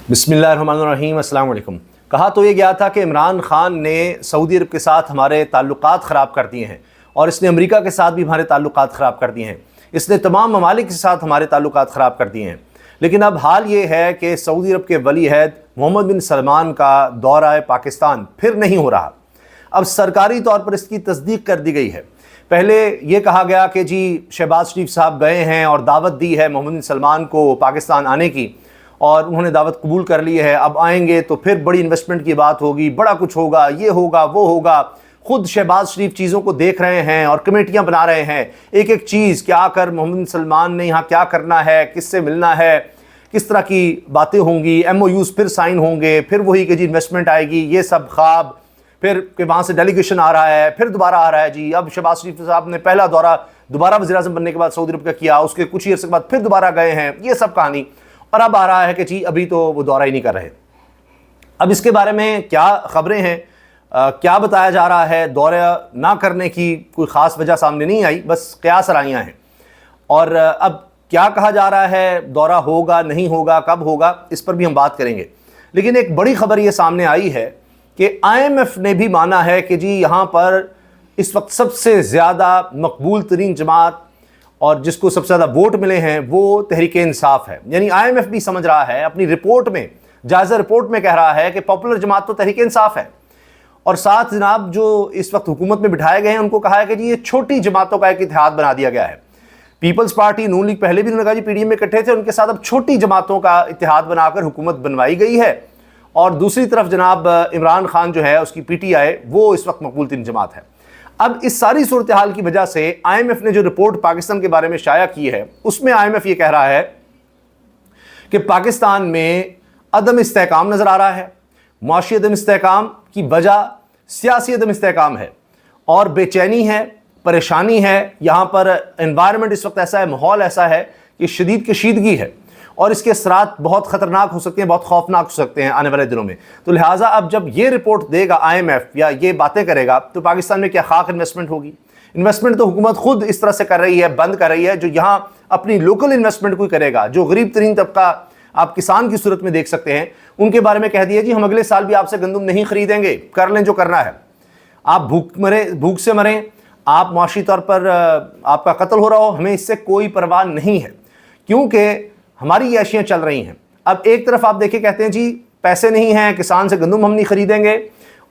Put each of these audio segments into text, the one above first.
बिस्मिल्लाहिर्रहमानिर्रहीम, अस्सलाम वालेकुम। कहा तो ये गया था कि इमरान खान ने सऊदी अरब के साथ हमारे ताल्लुकात ख़राब कर दिए हैं और इसने अमेरिका के साथ भी हमारे ताल्लुकात ख़राब कर दिए हैं। इसने तमाम ममालिक के साथ हमारे ताल्लुकात ख़राब कर दिए हैं। लेकिन अब हाल ये है कि सऊदी अरब के वली अहद मोहम्मद बिन सलमान का दौरा पाकिस्तान फिर नहीं हो रहा। अब सरकारी तौर पर इसकी तस्दीक कर दी गई है। पहले ये कहा गया कि जी शहबाज शरीफ साहब गए हैं और दावत दी है मोहम्मद बिन सलमान को पाकिस्तान आने की और उन्होंने दावत कबूल कर ली है। अब आएंगे तो फिर बड़ी इन्वेस्टमेंट की बात होगी, बड़ा कुछ होगा, ये होगा वो होगा। खुद शहबाज शरीफ चीज़ों को देख रहे हैं और कमेटियां बना रहे हैं, एक एक चीज़ क्या कर मोहम्मद बिन सलमान ने यहाँ क्या करना है, किससे मिलना है, किस तरह की बातें होंगी, MOUs फिर साइन होंगे, फिर वही कि जी इन्वेस्टमेंट आएगी, ये सब ख्वाब, फिर कि वहाँ से डेलीगेशन आ रहा है, फिर दोबारा आ रहा है। जी अब शहबाज शरीफ साहब ने पहला दौरा दोबारा वज़ीर-ए-आज़म बनने के बाद सऊदी अरब का किया, उसके कुछ ही अर्से के बाद फिर दोबारा गए हैं, ये सब कहानी। और अब आ रहा है कि जी अभी तो वो दौरा ही नहीं कर रहे। अब इसके बारे में क्या खबरें हैं, क्या बताया जा रहा है, दौरा ना करने की कोई ख़ास वजह सामने नहीं आई, बस क़यास राइयाँ हैं। और अब क्या कहा जा रहा है, दौरा होगा नहीं होगा, कब होगा, इस पर भी हम बात करेंगे। लेकिन एक बड़ी खबर ये सामने आई है कि IMF ने भी माना है कि जी यहाँ पर इस वक्त सबसे ज़्यादा मकबूल तरीन जमात और जिसको सबसे ज़्यादा वोट मिले हैं वो तहरीक इंसाफ है। यानी IMF भी समझ रहा है, अपनी रिपोर्ट में, जायज़ा रिपोर्ट में कह रहा है कि पॉपुलर जमात तो तहरीक इंसाफ है। और साथ जनाब जो इस वक्त हुकूमत में बिठाए गए हैं उनको कहा है कि जी ये छोटी जमातों का एक इत्तेहाद बना दिया गया है। पीपल्स पार्टी, नून लीग पहले भी उन्होंने कहा जी PDM में इकट्ठे थे, उनके साथ अब छोटी जमातों का इत्तेहाद बनाकर हुकूमत बनवाई गई है। और दूसरी तरफ जनाब इमरान खान जो है उसकी PTI वो इस वक्त मकबूल तरीन जमात है। अब इस सारी सूरत हाल की वजह से IMF ने जो रिपोर्ट पाकिस्तान के बारे में शाया की है उसमें IMF ये कह रहा है कि पाकिस्तान में अदम इस्तेहकाम नज़र आ रहा है। मुआशी अदम इस्तेहकाम की वजह सियासी अदम इस्तेहकाम है और बेचैनी है, परेशानी है। यहाँ पर एनवायरनमेंट इस वक्त ऐसा है, माहौल ऐसा है कि शदीद कशीदगी है और इसके असरात बहुत ख़तरनाक हो सकते हैं, बहुत खौफनाक हो सकते हैं आने वाले दिनों में। तो लिहाजा अब जब ये रिपोर्ट देगा IMF या ये बातें करेगा तो पाकिस्तान में क्या खाक इन्वेस्टमेंट होगी। इन्वेस्टमेंट तो हुकूमत खुद इस तरह से कर रही है, बंद कर रही है। जो यहाँ अपनी लोकल इन्वेस्टमेंट कोई करेगा, जो गरीब तरीन तबका आप किसान की सूरत में देख सकते हैं, उनके बारे में कह दिया जी हम अगले साल भी आपसे गंदम नहीं खरीदेंगे, कर लें जो करना है। आप भूख से मरें, आप मुआशी तौर पर आपका कत्ल हो रहा हो, हमें इससे कोई परवाह नहीं है क्योंकि हमारी ये अशियाँ चल रही हैं। अब एक तरफ आप देखिए कहते हैं जी पैसे नहीं हैं, किसान से गंदम हम नहीं खरीदेंगे,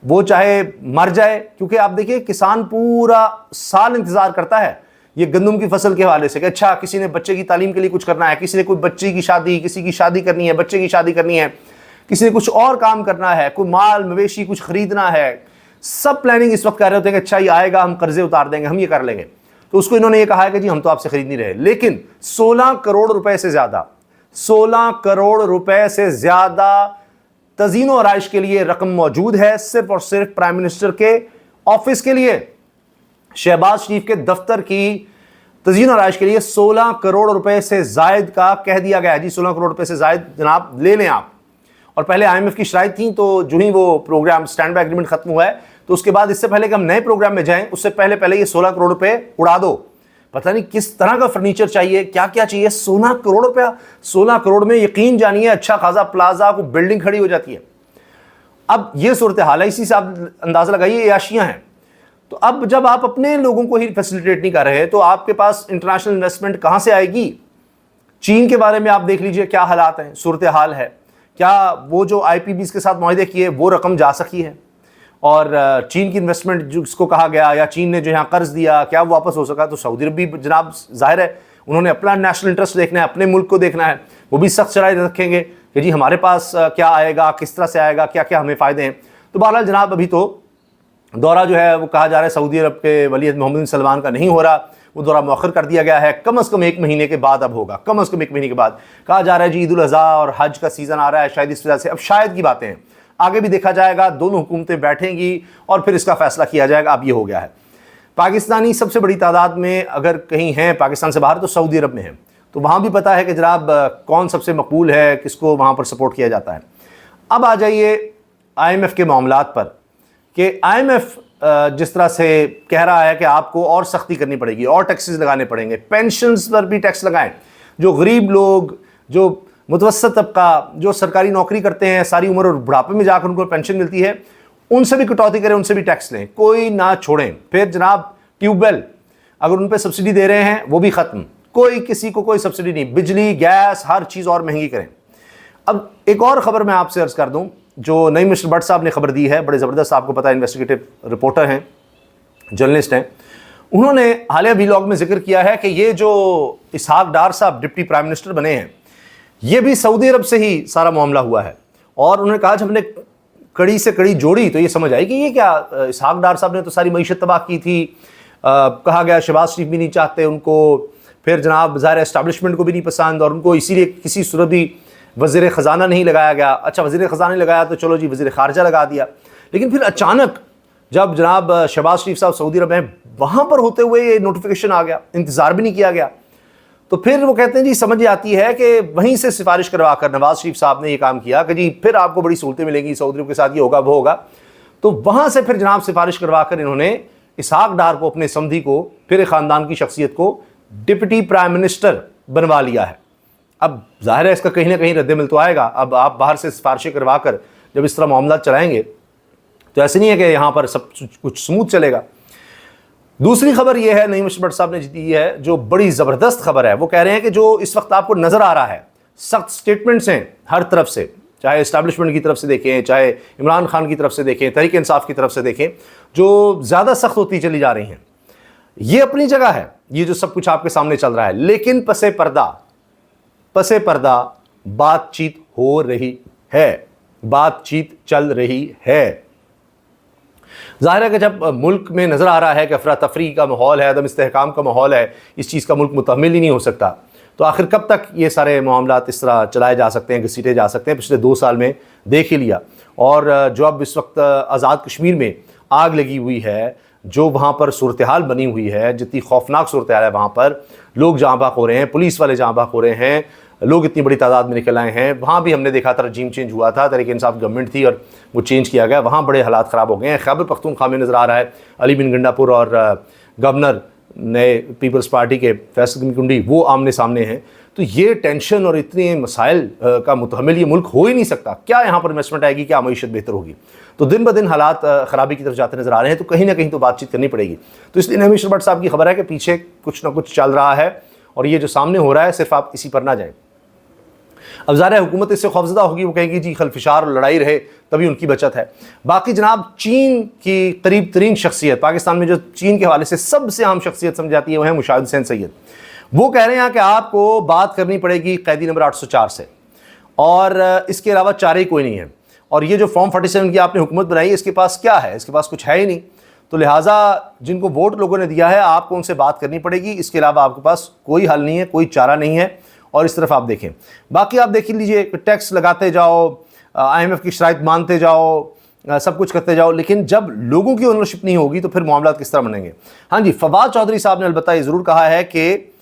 वो चाहे मर जाए। क्योंकि आप देखिए किसान पूरा साल इंतज़ार करता है ये गंदम की फसल के हवाले से कि अच्छा किसी ने बच्चे की तालीम के लिए कुछ करना है, किसी ने कोई बच्चे की शादी, किसी की शादी करनी है, बच्चे की शादी करनी है, किसी ने कुछ और काम करना है, कोई माल मवेशी कुछ ख़रीदना है। सब प्लानिंग इस वक्त कर रहे होते हैं कि अच्छा ये आएगा, हम कर्जे उतार देंगे, हम ये कर लेंगे। तो उसको इन्होंने ये कहा है कि जी हम तो आपसे ख़रीद नहीं रहे। लेकिन 16 करोड़ रुपए से ज़्यादा 16 करोड़ रुपए से ज़्यादा तज़ीन और आइश के लिए रकम मौजूद है, सिर्फ और सिर्फ प्राइम मिनिस्टर के ऑफिस के लिए, शहबाज शरीफ के दफ्तर की तज़ीन और आइश के लिए 16 करोड़ रुपए से जायद का कह दिया गया है। जी 16 करोड़ रुपए से जायद जनाब ले लें आप। और पहले IMF की शराइत थी, तो जो ही वो प्रोग्राम स्टैंड बाय एग्रीमेंट खत्म हुआ है तो उसके बाद इससे पहले कि हम नए प्रोग्राम में जाएं उससे पहले ये 16 करोड़ रुपए उड़ा दो। पता नहीं किस तरह का फर्नीचर चाहिए, क्या क्या चाहिए। 16 करोड़ रुपया, 16 करोड़ में यकीन जानिए अच्छा खासा प्लाजा को बिल्डिंग खड़ी हो जाती है। अब ये सूरत हाल है, इसी से आप अंदाज़ा लगाइए याशियाँ हैं। तो अब जब आप अपने लोगों को ही फैसिलिटेट नहीं कर रहे तो आपके पास इंटरनेशनल इन्वेस्टमेंट कहाँ से आएगी। चीन के बारे में आप देख लीजिए क्या हालात हैं, सूरत हाल है। क्या वो जो IPBs के साथ मुआहदे किए वो रकम जा सकी है, और चीन की इन्वेस्टमेंट जिसको कहा गया या चीन ने जो यहाँ कर्ज दिया क्या वो वापस हो सका। तो सऊदी अरब भी जनाब जाहिर है उन्होंने अपना नेशनल इंटरेस्ट देखना है, अपने मुल्क को देखना है, वो भी सख्त शराइत रखेंगे कि जी हमारे पास क्या आएगा, किस तरह से आएगा, क्या क्या हमें फ़ायदे हैं। तो बहरहाल जनाब अभी तो दौरा जो है वो कहा जा रहा है सऊदी अरब के वली अहद मोहम्मद बिन सलमान का नहीं हो रहा, वो दौरा मौखर कर दिया गया है। कम अज़ कम 1 महीने के बाद अब होगा, कम अज़ कम 1 महीने के बाद। कहा जा रहा है जी ईद उल अज़हा और हज का सीज़न आ रहा है, शायद इस वजह से, अब शायद की बातें हैं, आगे भी देखा जाएगा, दोनों हुकूमतें बैठेंगी और फिर इसका फैसला किया जाएगा। अब ये हो गया है। पाकिस्तानी सबसे बड़ी तादाद में अगर कहीं हैं पाकिस्तान से बाहर तो सऊदी अरब में है, तो वहाँ भी पता है कि जनाब कौन सबसे मकबूल है, किसको वहाँ पर सपोर्ट किया जाता है। अब आ जाइए IMF के मामलात पर कि IMF जिस तरह से कह रहा है कि आपको और सख्ती करनी पड़ेगी और टैक्सेस लगाने पड़ेंगे, पेंशन्स पर भी टैक्स लगाएं। जो गरीब लोग, जो मुतवस्सत तबका जो सरकारी नौकरी करते हैं सारी उम्र और बुढ़ापे में जाकर उनको पेंशन मिलती है, उनसे भी कटौती करें, उनसे भी टैक्स लें, कोई ना छोड़ें। फिर जनाब ट्यूबवेल अगर उन पर सब्सिडी दे रहे हैं वो भी ख़त्म, कोई किसी को कोई सब्सिडी नहीं, बिजली गैस हर चीज़ और महंगी करें। अब एक और ख़बर मैं आपसे अर्ज़ कर दूं जो नईम मिस्टर भट्ट साहब ने ख़बर दी है, बड़े ज़बरदस्त, आपको पता है इन्वेस्टिगेटिव रिपोर्टर हैं, जर्नलिस्ट हैं। उन्होंने हालिया व्लॉग में जिक्र किया है कि ये जो इसहाक डार साहब डिप्टी प्राइम मिनिस्टर बने हैं, ये भी सऊदी अरब से ही सारा मामला हुआ है। और उन्होंने कहा जब हमने कड़ी से कड़ी जोड़ी तो ये समझ आई कि ये क्या, इसहाक डार साहब ने तो सारी मईशत तबाह की थी, कहा गया शहबाज शरीफ भी नहीं चाहते उनको, फिर जनाब ज़ाहिर एस्टैब्लिशमेंट को भी नहीं पसंद और उनको इसीलिए किसी सूरत भी वज़ीर ख़जाना नहीं लगाया गया। अच्छा वज़ीर ख़जाना नहीं लगाया तो चलो जी वज़ीर ख़ारजा लगा दिया। लेकिन फिर अचानक जब जनाब शहबाज शरीफ साहब सऊदी अरब में वहाँ पर होते हुए ये नोटिफिकेशन आ गया, इंतज़ार भी नहीं किया गया, तो फिर वो कहते हैं जी समझ आती है कि वहीं से सिफारिश करवा कर नवाज़ शरीफ साहब ने ये काम किया कि जी फिर आपको बड़ी सहूलतें मिलेंगी, सऊदी अरब के साथ ये होगा वो होगा। तो वहाँ से फिर जनाब सिफारिश करवा कर इन्होंने इसहाक डार को, अपने समधी को, फिर ख़ानदान की शख्सियत को डिप्टी प्राइम मिनिस्टर बनवा लिया है। अब ज़ाहिर है इसका कहीं ना कहीं रद्द-ए-अमल तो आएगा। अब आप बाहर से सिफारिशें करवा कर जब इस तरह मामला चलाएंगे तो ऐसे नहीं है कि यहाँ पर सब कुछ स्मूथ चलेगा। दूसरी खबर यह है नईम मिस्टर भट्ट साहब ने दी है, जो बड़ी ज़बरदस्त खबर है। वो कह रहे हैं कि जो इस वक्त आपको नज़र आ रहा है, सख्त स्टेटमेंट्स हैं हर तरफ से, चाहे इस्टेब्लिशमेंट की तरफ से देखें, चाहे इमरान खान की तरफ से देखें, तहरीक इंसाफ की तरफ से देखें, जो ज़्यादा सख्त होती चली जा रही हैं। ये अपनी जगह है, ये जो सब कुछ आपके सामने चल रहा है, लेकिन पसे पर्दा बातचीत हो रही है, बातचीत चल रही है। ज़ाहिर है कि जब मुल्क में नज़र आ रहा है कि अफरा तफरी का माहौल है, अदम इस्तेहकाम का माहौल है, इस चीज़ का मुल्क मुतहम्मिल ही नहीं हो सकता, तो आखिर कब तक ये सारे मामलात इस तरह चलाए जा सकते हैं, घसीटे जा सकते हैं। पिछले 2 साल में देख ही लिया। और जो अब इस वक्त आज़ाद कश्मीर में आग लगी हुई है, जो वहाँ पर सूरत हाल बनी हुई है, जितनी खौफनाक सूरत हाल है, वहाँ पर लोग जहाँ बाक हो रहे हैं, पुलिस वाले जहाँ बाक हो रहे हैं, लोग इतनी बड़ी तादाद में निकल आए हैं। वहाँ भी हमने देखा था रजीम चेंज हुआ था, तहरीक इंसाफ गवर्नमेंट थी और वो चेंज किया गया, वहाँ बड़े हालात ख़राब हो गए हैं। खैबर पख्तूनख्वा में नज़र आ रहा है अली बिन गंडापुर और गवर्नर नए पीपल्स पार्टी के फैसल कुंडी वो आमने सामने हैं। तो ये टेंशन और इतने मसाइल का मुतहम्मिल ये मुल्क हो ही नहीं सकता। क्या यहाँ पर इन्वेस्टमेंट आएगी, क्या मईशत बेहतर होगी? तो दिन ब दिन हालात ख़राबी की तरफ जाते नज़र आ रहे हैं, तो कहीं ना कहीं तो बातचीत करनी पड़ेगी। तो इसलिए नईम मिस्टर भट्ट साहब की खबर है कि पीछे कुछ ना कुछ चल रहा है और ये जो सामने हो रहा है सिर्फ आप इसी पर ना जाएं। अब ज़ाहिर है हुकूमत इससे खौफजदा होगी, वो कहेंगी जी खलफिशार और लड़ाई रहे तभी उनकी बचत है। बाकी जनाब चीन की करीब तरीन शख्सियत, पाकिस्तान में जो चीन के हवाले से सबसे अहम शख्सियत समझ जाती है वो है मुशाहिद हुसैन सैयद। वो कह रहे हैं कि आपको बात करनी पड़ेगी कैदी नंबर 804 से, और इसके अलावा चारे ही कोई नहीं है। और ये जो फॉर्म 47 की आपने हुकूमत बनाई है, इसके पास क्या है? इसके पास कुछ है ही नहीं। तो लिहाजा जिनको वोट लोगों ने दिया है आपको उनसे बात करनी पड़ेगी, इसके अलावा आपके पास कोई हल नहीं है, कोई चारा नहीं है। और इस तरफ आप देखें, बाकी आप देख लीजिए, टैक्स लगाते जाओ, IMF की शराइत मानते जाओ, सब कुछ करते जाओ, लेकिन जब लोगों की ओनरशिप नहीं होगी तो फिर मामला किस तरह बनेंगे। हाँ जी, फवाद चौधरी साहब ने अलबत्ता ये ज़रूर कहा है कि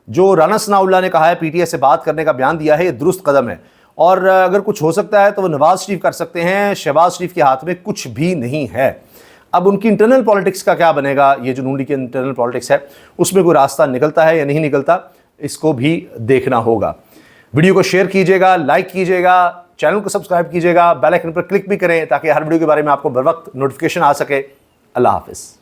जो राना सनाउल्लाह ने कहा है PTI से बात करने का बयान दिया है, ये दुरुस्त कदम है, और अगर कुछ हो सकता है तो वो नवाज़ शरीफ कर सकते हैं। शहबाज शरीफ के हाथ में कुछ भी नहीं है। अब उनकी इंटरनल पॉलिटिक्स का क्या बनेगा, ये जो नून लीग की इंटरनल पॉलिटिक्स है उसमें कोई रास्ता निकलता है या नहीं निकलता, इसको भी देखना होगा। वीडियो को शेयर कीजिएगा, लाइक कीजिएगा, चैनल को सब्सक्राइब कीजिएगा, बेल आइकन पर क्लिक भी करें ताकि हर वीडियो के बारे में आपको बर वक्त नोटिफिकेशन आ सके। अल्लाह हाफिज़।